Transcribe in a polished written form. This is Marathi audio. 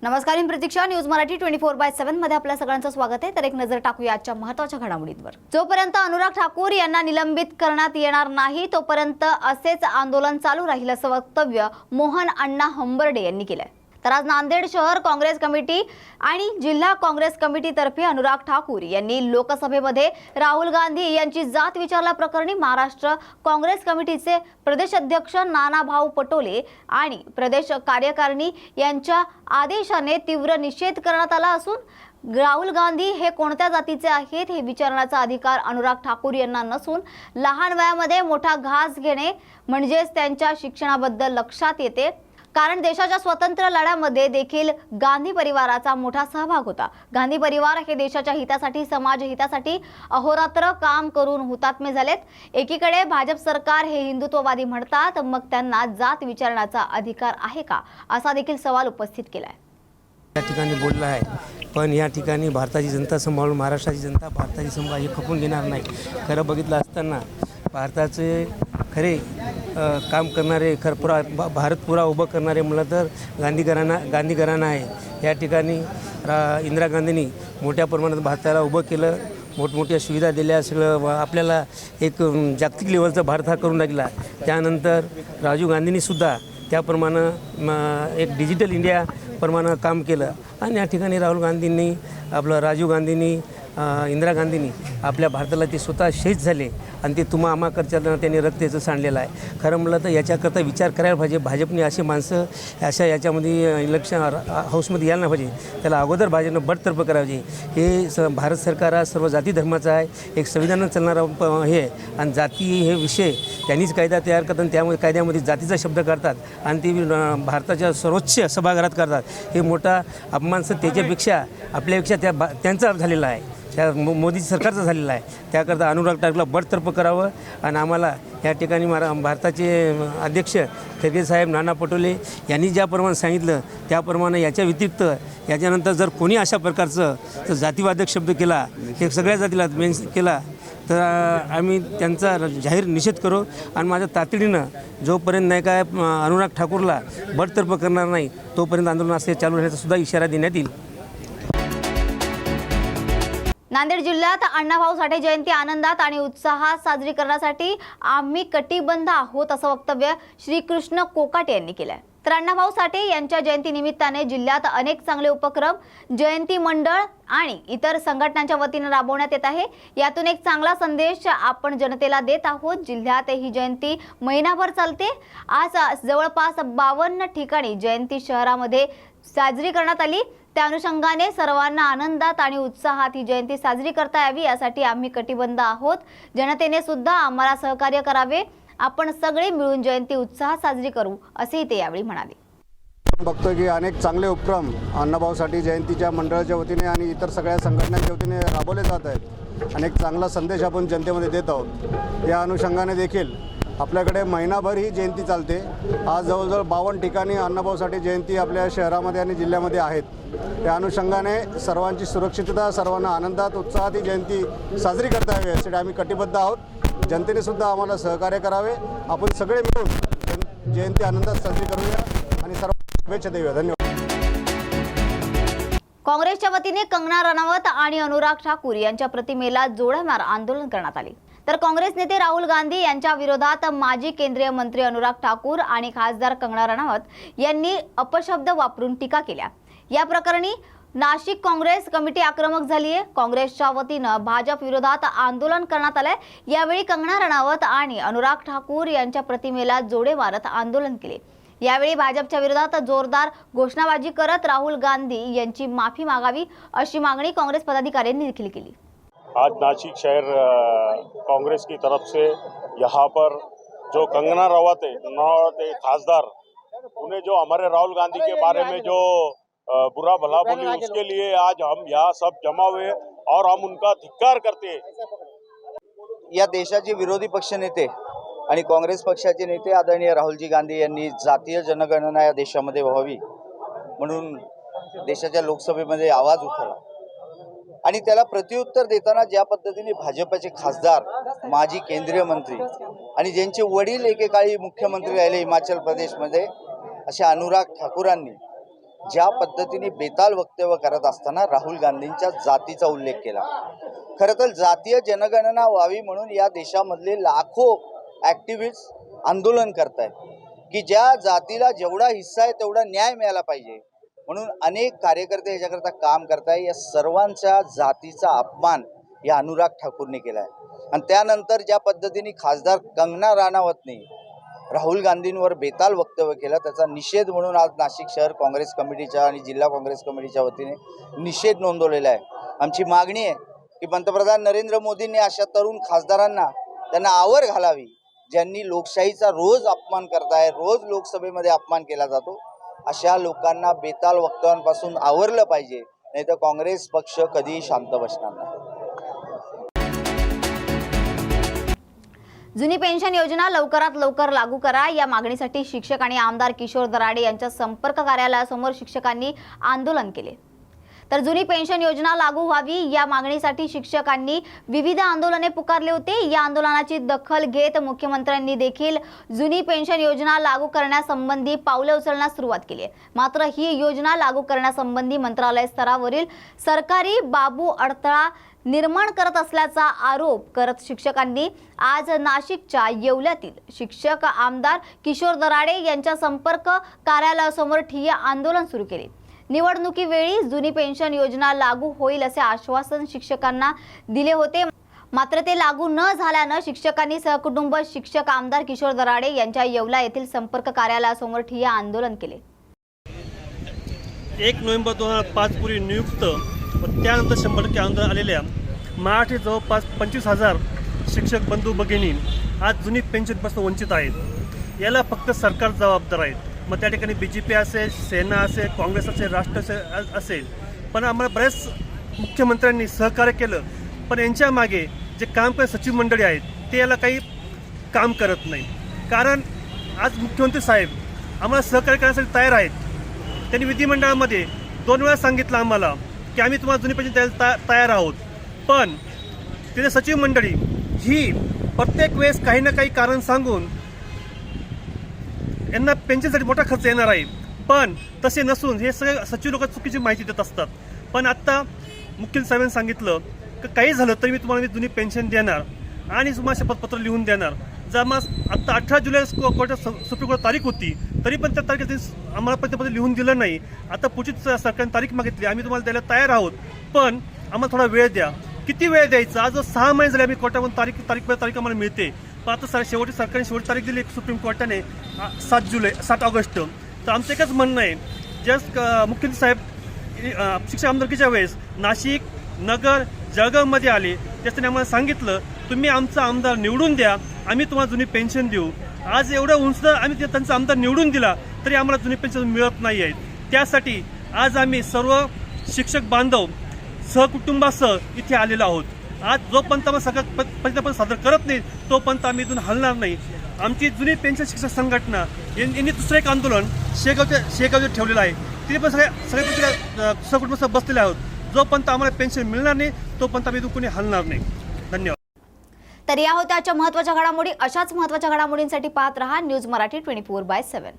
नमस्कार, मी प्रतीक्षा. न्यूज मराठी 24/7 मध्ये आपल्या सगळ्यांचं स्वागत आहे. तर एक नजर टाकूया आजच्या महत्त्वाच्या घडामोडींवर. जोपर्यंत अनुराग ठाकूर यांना निलंबित करण्यात येणार नाही तोपर्यंत असेच आंदोलन चालू राहील असं वक्तव्य मोहन अण्णा हंबर्डे यांनी केलंय. तर आज नांदेड शहर काँग्रेस कमिटी आणि जिल्हा काँग्रेस कमिटीतर्फे अनुराग ठाकूर यांनी लोकसभेमध्ये राहुल गांधी यांची जात विचारल्याप्रकरणी महाराष्ट्र काँग्रेस कमिटीचे प्रदेश अध्यक्ष नानाभाऊ पटोले आणि प्रदेश कार्यकारिणी यांच्या आदेशाने तीव्र निषेध करण्यात आला असून राहुल गांधी हे कोणत्या जातीचे आहेत हे विचारण्याचा अधिकार अनुराग ठाकूर यांना नसून लहान वयामध्ये मोठा घास घेणे म्हणजेच त्यांच्या शिक्षणाबद्दल लक्षात येते. कारण देशाच्या स्वातंत्र्य लढ्यामध्ये देखील गांधी परिवाराचा मोठा सहभाग होता. गांधी परिवार हे देशाच्या हितासाठी समाज हितासाठी अहोरात्र काम करून हुतात्मे झालेत. एकीकडे भाजप सरकार हे हिंदुत्ववादी म्हणतात, मग त्यांना जात विचारण्याचा अधिकार आहे का असा देखील सवाल उपस्थित केलाय. या ठिकाणी बोलला आहे, पण या ठिकाणी भारताची जनता सांभाळून महाराष्ट्राची जनता भारताची संभाळ हे खपून घेणार नाही. खरं बघितलं असताना भारताचे खरे काम करणारे भारत पुरा उभं करणारे म्हणलं तर गांधी घराणा आहे. या ठिकाणी इंदिरा गांधींनी मोठ्या प्रमाणात भारताला उभं केलं, मोठमोठ्या सुविधा दिल्या, सगळं आपल्याला एक जागतिक लेवलचा भारत हा करून टाकला. त्यानंतर राजीव गांधींनीसुद्धा त्याप्रमाणे एक डिजिटल इंडिया प्रमाणे काम केलं. आणि या ठिकाणी राहुल गांधींनी राजीव गांधींनी इंदिरा गांधींनी आपल्या भारताला ते स्वतः शहीद झाले आणि ते तुम्हा आम्हाकडच्या त्यांनी रक्ताचं सांडलेलं आहे. खरं म्हटलं तर याच्याकरता विचार करायला पाहिजे. भाजपने असे माणसं याच्यामध्ये इलेक्शन हाऊसमध्ये यायला नाही पाहिजे. त्याला अगोदर भाजपनं बडतर्फ करायचे. हे भारत सरकार हा सर्व जाती धर्माचा आहे, एक संविधानात चालणारा हे आहे. आणि जाती हे विषय त्यांनीच कायदा तयार करतात आणि त्यामुळे कायद्यामध्ये जातीचा शब्द काढतात आणि ते भारताच्या सर्वोच्च सभागृहात करतात. हे मोठा अपमान त्याच्यापेक्षा आपल्यापेक्षा त्यांचा झालेला आहे, त्या मोदी सरकारचा झालेला आहे. त्याकरता अनुराग ठाकूरला बडतर्फ करावं. आणि आम्हाला या ठिकाणी भारताचे अध्यक्ष खरगे साहेब नाना पटोले यांनी ज्याप्रमाणे सांगितलं त्याप्रमाणे याच्या व्यतिरिक्त याच्यानंतर जर कोणी अशा प्रकारचं जातीवादक शब्द केला, हे सगळ्या जातीला केला तर आम्ही त्यांचा जाहीर निषेध करू. आणि माझ्या तातडीनं जोपर्यंत नाही काय अनुराग ठाकूरला बडतर्फ करणार नाही तोपर्यंत आंदोलन असे चालू राहण्याचा सुद्धा इशारा देण्यात येईल. नांदेड जिल्ह्यात अण्णाभाऊ साठे जयंती आनंदात आणि उत्साहात साजरी करण्यासाठी आम्ही कटिबद्ध आहोत असं वक्तव्य श्रीकृष्ण कोकाटे यांनी केलंय. तर अण्णाभाऊ साठे यांच्या जयंती निमित्ताने जिल्ह्यात अनेक चांगले उपक्रम जयंती मंडळ आणि इतर संघटनांच्या वतीने राबवण्यात येत आहे. यातून एक चांगला संदेश आपण जनतेला देत आहोत. जिल्ह्यात ही जयंती महिनाभर चालते. आज जवळपास 52 ठिकाणी जयंती शहरामध्ये साजरी करण्यात आली. त्या अनुषंगाने सर्वांना आनंदात आणि उत्साहात ही जयंती साजरी करता यावी यासाठी आम्ही कटिबद्ध आहोत. जनतेने सुद्धा आम्हाला सहकार्य करावे. आपण सगळे मिळून जयंती उत्साहात साजरी करू असेही ते यावेळी म्हणाले. बघतोय की अनेक चांगले उपक्रम अण्णाभाऊ साठे जयंतीच्या मंडळाच्या वतीने आणि इतर सगळ्या संघटनांच्या वतीने राबवले जात आहेत. अनेक चांगला संदेश आपण जनतेमध्ये देत आहोत. या अनुषंगाने देखील आपल्याकडे महिनाभर ही जयंती चालते. आज जवळजवळ 52 ठिकाणी अण्णाभाऊ साठे जयंती आपल्या शहरामध्ये आणि जिल्ह्यामध्ये आहेत. त्या अनुषंगाने सर्वांची सुरक्षितता, सर्वांना आनंदात उत्साहात ही जयंती साजरी करता यावी यासाठी आम्ही कटिबद्ध आहोत. जनतेने सुद्धा आम्हाला सहकार्य करावे. आपण सगळे मिळून जयंती आनंदात साजरी करूया आणि सर्वांना शुभेच्छा देऊया. धन्यवाद. काँग्रेसच्या वतीने कंगना रनौत आणि अनुराग ठाकूर यांच्या प्रतिमेला जोडमार आंदोलन करण्यात आले. तर काँग्रेस नेते राहुल गांधी यांच्या विरोधात माजी केंद्रीय मंत्री अनुराग ठाकूर आणि खासदार कंगना रनौत यांनी अपशब्द वापरून टीका केल्या. या प्रकरणी नाशिक काँग्रेस कमिटी आक्रमक झाली आहे. काँग्रेसच्या वतीनं भाजप विरोधात आंदोलन करण्यात आलंय. यावेळी कंगना रनौत आणि अनुराग ठाकूर यांच्या प्रतिमेला जोडे मारत आंदोलन केले. यावेळी भाजपच्या विरोधात जोरदार घोषणाबाजी करत राहुल गांधी यांची माफी मागावी अशी मागणी काँग्रेस पदाधिकाऱ्यांनी देखील केली. आज नासिक शहर कांग्रेस की तरफ से यहाँ पर जो कंगना रनौत है खासदार, उन्हें जो हमारे राहुल गांधी के बारे में जो बुरा भला बोली, उसके लिए आज हम यहाँ सब जमा हुए और हम उनका धिक्कार करते हैं. या देशाचे विरोधी पक्षनेते आणि काँग्रेस पक्षाचे नेते आदरणीय राहुलजी गांधी यांनी जातीय जनगणना या देशामध्ये व्हावी म्हणून देशाच्या लोकसभेमध्ये आवाज उठवला आणि त्याला प्रत्युत्तर देताना ज्या पद्धतीने भाजपचे खासदार, माजी केंद्रीय मंत्री आणि ज्यांचे वडील एकेकाळी मुख्यमंत्री राहिले हिमाचल प्रदेशमध्ये, अशा अनुराग ठाकूरांनी ज्या पद्धतीने बेताल वक्तव्य करत असताना राहुल गांधींच्या जातीचा उल्लेख केला. खरं तर जातीय जनगणना व्हावी म्हणून या देशामधले लाखो ॲक्टिव्हिस्ट आंदोलन करत आहेत की ज्या जातीला जेवढा हिस्सा आहे तेवढा न्याय मिळाला पाहिजे, म्हणून अनेक कार्यकर्ते ह्याच्याकरता काम करताय. या सर्वांच्या जातीचा अपमान या अनुराग ठाकूरने केला आहे. आणि त्यानंतर ज्या पद्धतीने खासदार कंगना राणावतने राहुल गांधींवर बेताल वक्तव्य केलं, त्याचा निषेध म्हणून आज नाशिक शहर काँग्रेस कमिटीच्या आणि जिल्हा काँग्रेस कमिटीच्या वतीने निषेध नोंदवलेला आहे. आमची मागणी आहे की पंतप्रधान नरेंद्र मोदींनी अशा तरुण खासदारांना त्यांना आवर घालावी, ज्यांनी लोकशाहीचा रोज अपमान करताय, रोज लोकसभेमध्ये अपमान केला जातो. अशा लोकांना बेताल वक्तव्यांपासून आवरलं पाहिजे, नाही तर काँग्रेस पक्ष कधीही शांत बसणार नाही. जुनी पेन्शन योजना लवकरात लवकर लागू करा या मागणीसाठी शिक्षक आणि आमदार किशोर दराडे यांच्या संपर्क कार्यालयासमोर शिक्षकांनी आंदोलन केले. तर जुनी पेन्शन योजना लागू व्हावी या मागणीसाठी शिक्षकांनी विविध आंदोलने पुकारले होते. या आंदोलनाची दखल घेत मुख्यमंत्र्यांनी देखील जुनी पेन्शन योजना लागू करण्यासंबंधी पावले उचलण्यास सुरुवात केली आहे. मात्र ही योजना लागू करण्यासंबंधी मंत्रालय स्तरावरील सरकारी बाबू अडथळा निर्माण करत असल्याचा आरोप करत शिक्षकांनी आज नाशिकच्या येवल्यातील शिक्षक आमदार किशोर दराडे यांच्या संपर्क कार्यालयासमोर ठिय्या आंदोलन सुरू केले. निवडणुकीवेळी जुनी पेन्शन योजना लागू होईल असे आश्वासन शिक्षकांना दिले होते, मात्र ते लागू न झाल्यानं शिक्षकांनी सहकुटुंब शिक्षक आमदार किशोर दराडे यांच्या येवला येथील संपर्क कार्यालयासमोर ठिय्या आंदोलन केले. 1 नोव्हेंबर 2005 पूर्वी नियुक्त व त्यानंतर 100% आंदोलन आलेल्या मराठी जवळपास 25,000 शिक्षक बंधू भगिनी आज जुनी पेन्शनपासून वंचित आहेत. याला फक्त सरकार जबाबदार आहेत. मग त्या ठिकाणी BJP असेल, सेना असेल, काँग्रेस असेल, राष्ट्र असेल, पण आम्हाला बऱ्याच मुख्यमंत्र्यांनी सहकार्य केलं, पण यांच्या मागे जे काम करणारे सचिव मंडळी आहेत ते याला काही काम करत नाही. कारण आज मुख्यमंत्री साहेब आम्हाला सहकार्य करण्यासाठी तयार आहेत. त्यांनी विधिमंडळामध्ये 2 वेळा सांगितलं आम्हाला की आम्ही तुम्हाला जुनी पेन्शन द्यायला तयार आहोत, पण तिथे सचिव मंडळी ही प्रत्येक वेळेस काही ना काही कारण सांगून यांना पेन्शनसाठी मोठा खर्च येणार आहे, पण तसे नसून हे सगळे सचिव लोक चुकीची माहिती देत असतात. पण आत्ता मुख्यमंत्री साहेबांनी सांगितलं की काही झालं तरी मी तुम्हाला जुनी पेन्शन देणार आणि तुम्हाला शपथपत्र लिहून देणार. जर मग आत्ता 18 जुलै कोर्टात सुप्रीम कोर्ट तारीख होती, तरी पण त्या तारखेत आम्हाला पत्रपत्र लिहून दिलं नाही. आता पुढचीच सरकारने तारीख मागितली, आम्ही तुम्हाला द्यायला तयार आहोत, पण आम्हाला थोडा वेळ द्या. किती वेळ द्यायचा? आज 6 महिने झाले आम्ही कोर्टामधून तारीख आम्हाला मिळते, पण आता सरकारने शेवटी तारीख दिली सुप्रीम कोर्टाने 7 ऑगस्ट. तर आमचं एकच म्हणणं आहे, जस्ट मुख्यमंत्री साहेब शिक्षक आमदारकीच्या वेळेस नाशिक, नगर, जळगावमध्ये आले, त्याच्याने आम्हाला सांगितलं तुम्ही आमचा आमदार निवडून द्या, आम्ही तुम्हाला जुनी पेन्शन देऊ. आज एवढं उंच आम्ही त्यांचा आमदार निवडून दिला तरी आम्हाला जुनी पेन्शन मिळत नाही आहे. त्यासाठी आज आम्ही सर्व शिक्षक बांधव सहकुटुंबासह इथे आलेलो आहोत. आज जोपर्यंत आम्हाला सगळं सादर करत नाही तोपर्यंत आम्ही इथून हलणार नाही. आमची जुनी पेन्शन शिक्षक संघटना यांनी दुसरं एक आंदोलन शेगावचे ठेवलेलं आहे. तिथे पण सगळे सहकुटुंबासह बसलेले आहोत. जोपर्यंत आम्हाला पेन्शन मिळणार नाही तोपर्यंत आम्ही इथून कोणी हलणार नाही. धन्यवाद. तर या होत्या आजच्या महत्त्वाच्या घडामोडी. अशाच महत्त्वाच्या घडामोडींसाठी पाहत रहा न्यूज मराठी 24/7.